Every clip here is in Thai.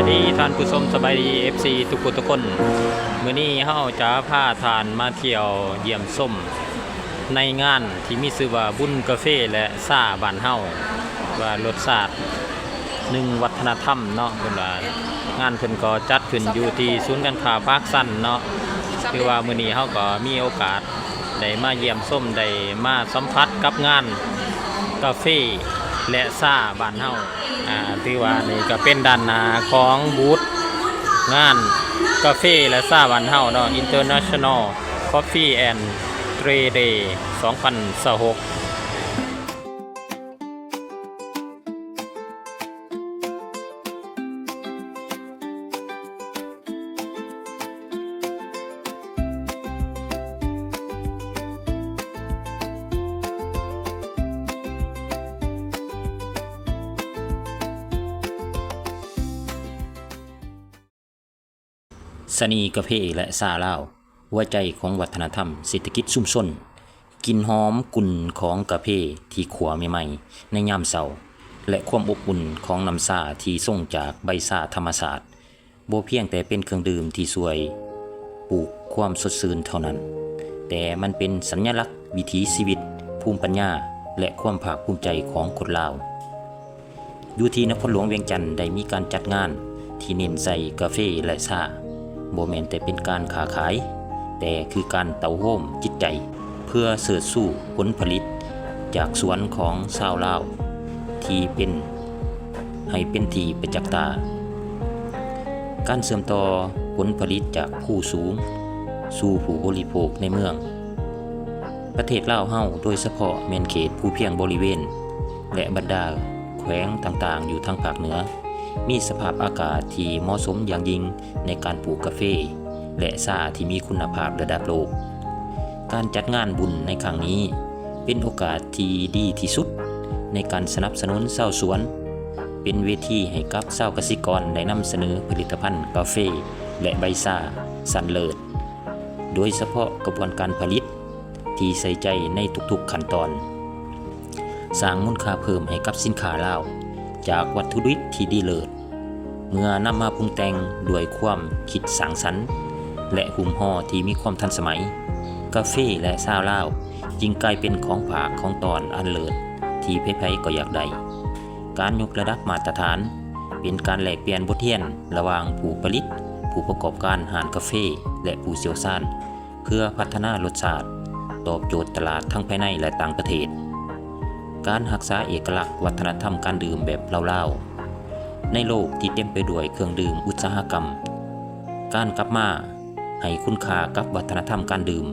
ดีท่านผู้ชมสบายดี FC ทุกคนทุกคนมื้อนี้เฮาจะพาทานมาเที่ยวเยี่ยมชมในงานที่มีชื่อว่าบุญกาแฟและซ่าบ้านเฮาว่ารสชาติหนึ่งวัฒนธรรมเนาะเพิ่นว่างานเพิ่นก็จัดขึ้นอยู่ที่ศูนย์การค้าปากซันเนาะคือว่ามื้อนี้เฮาก็มีโอกาสได้มาเยี่ยมชมได้มาสัมผัสกับงานกาแฟและซ่าบ้านเฮาที่ว่านี่ก็เป็นด้านหน้าของบูธงานกาแฟและซ่าบ้านเฮาเนาะ International Coffee and Trade Day 2026สนีกาแฟและซาลาวหัวใจของวัฒนธรรมเศรษฐกิจชุมชนกลิ่นหอมกลุ่นของกาแฟที่ขัวใหม่ๆในยามเช้าและความอบอุ่นของน้ำชาที่ส่งจากใบชาธรรมชาติบ่เพียงแต่เป็นเครื่องดื่มที่ช่วยปลูกความสดชื่นเท่านั้นแต่มันเป็นสัญลักษณ์วิถีชีวิตภูมิปัญญาและความภาคภูมิใจของคนลาวอยู่ที่นครหลวงเวียงจันทน์ได้มีการจัดงานที่เน้นใส่กาแฟและชาบ่แม่นแต่เป็นการค้าขายแต่คือการเต่าโฮมจิตใจเพื่อเสิร์ชสู่ผลผลิตจากสวนของชาวลาวที่เป็นให้เป็นที่ประจักษ์ตาการเสริมต่อผลผลิตจากผู้สูงสู่ผู้บริโภคในเมืองประเทศลาวเฮาโดยเฉพาะแม่นเขตภูเพียงบริเวณและบรรดาแขวงต่างๆอยู่ทางภาคเหนือมีสภาพอากาศที่เหมาะสมอย่างยิ่งในการปลูกกาแฟและชาที่มีคุณภาพระดับโลกการจัดงานบุญในครั้งนี้เป็นโอกาสที่ดีที่สุดในการสนับสนุนชาวสวนเป็นเวทีให้กับชาวเกษตรกรได้นำเสนอผลิตภัณฑ์กาแฟและใบชาชั้นเลิศโดยเฉพาะกระบวนการผลิตที่ใส่ใจในทุกๆขั้นตอนสร้างมูลค่าเพิ่มให้กับสินค้าลาวจากวัตถุดิบที่ดีเลิศเมื่อนำมาปรุงแต่งด้วยความคิดสร้างสรรค์และหุ่มห่อที่มีความทันสมัยกาแฟและชาลาวจึงกลายเป็นของฝากของตอนอันเลิศที่ใครๆก็อยากได้การยกระดับมาตรฐานเป็นการแลกเปลี่ยนบทเรียนระหว่างผู้ผลิตผู้ประกอบการร้านกาแฟและผู้เชี่ยวชาญเพื่อพัฒนารสชาติตอบโจทย์ตลาดทั้งภายในและต่างประเทศการรักษาเอกลักษณ์วัฒนธรรมการดื่มแบบลาวๆในโลกที่เต็มไปด้วยเครื่องดื่มอุตสาหกรรมการกลับมาให้คุณค่ากับวัฒนธรรมการดื่ม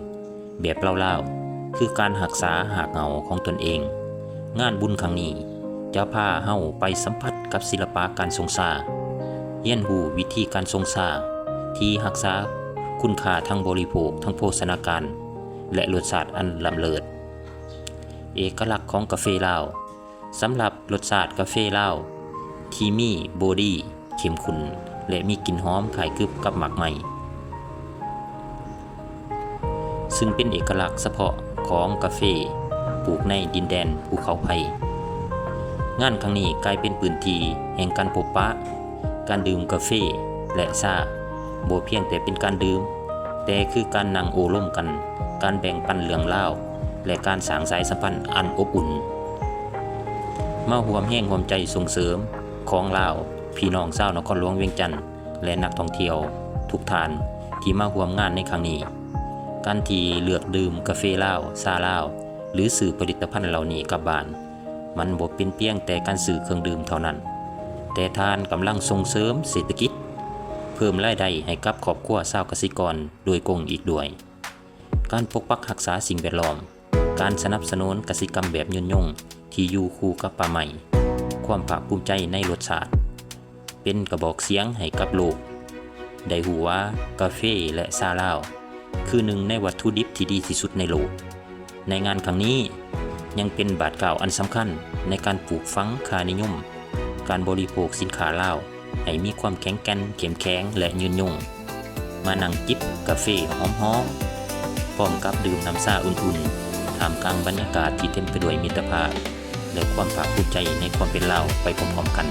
แบบลาวๆคือการรักษาหากเหงาของตนเองงานบุญครั้งนี้จะพาเฮาไปสัมผัสกับศิลปะการทรงชาเรียนรู้วิธีการทรงชาที่รักษาคุณค่าทั้งบริโภคทั้งโภชนาการและรสชาติอันล้ำเลิศเอกลักษณ์ของกาแฟลาวสำหรับรสชาติกาแฟลาวที่มีบอดี้เข้มข้นและมีกลิ่นหอมคล้ายคลึงกับหมากไหมซึ่งเป็นเอกลักษณ์เฉพาะของกาแฟปลูกในดินแดนภูเขาไฟงานครั้งนี้กลายเป็นพื้นที่แห่งการพบปะการดื่มกาแฟและชาบ่เพียงแต่เป็นการดื่มแต่คือการนั่งโอร่มกันการแบ่งปันเรื่องราวและการสร้างสายสัมพันธ์อันอบอุ่นมาร่วมแรงร่วมใจส่งเสริมของลาวพี่น้องชาวนครหลวงเวียงจันทน์และนักท่องเที่ยวทุกท่านที่มาร่วมงานในครั้งนี้การที่เลือกดื่มกาแฟลาวชาลาวหรือซื้อผลิตภัณฑ์เหล่านี้กลับบ้านมันบ่เป็นเพียงแต่การซื้อเครื่องดื่มเท่านั้นแต่ท่านกำลังส่งเสริมเศรษฐกิจเพิ่มรายได้ให้กับครอบครัวชาวเกษตรกรโดยตรงอีกด้วยการปกปักรักษาสิ่งแวดล้อมการสนับสนุนกสิกรรมแบบยืนยงที่อยู่คู่กับป่าไม้ความภาคภูมิใจในรสชาติเป็นกระบอกเสียงให้กับโลกได้รู้ว่ากาแฟและชาลาวคือหนึ่งในวัตถุดิบที่ดีที่สุดในโลกในงานครั้งนี้ยังเป็นบาทกล่าวอันสำคัญในการปลูกฝังค่านิยมการบริโภคสินค้าลาวให้มีความแข็งแกร่งเข้มแข็งและยืนยงมานั่งจิบกาแฟหอมๆพร้อมกับดื่มน้ำชาอุ่นๆท่ามกลางบรรยากาศที่เต็มไปด้วยมิตรภาพและความภาคภูมิใจในความเป็นลาวไปพร้อมๆกัน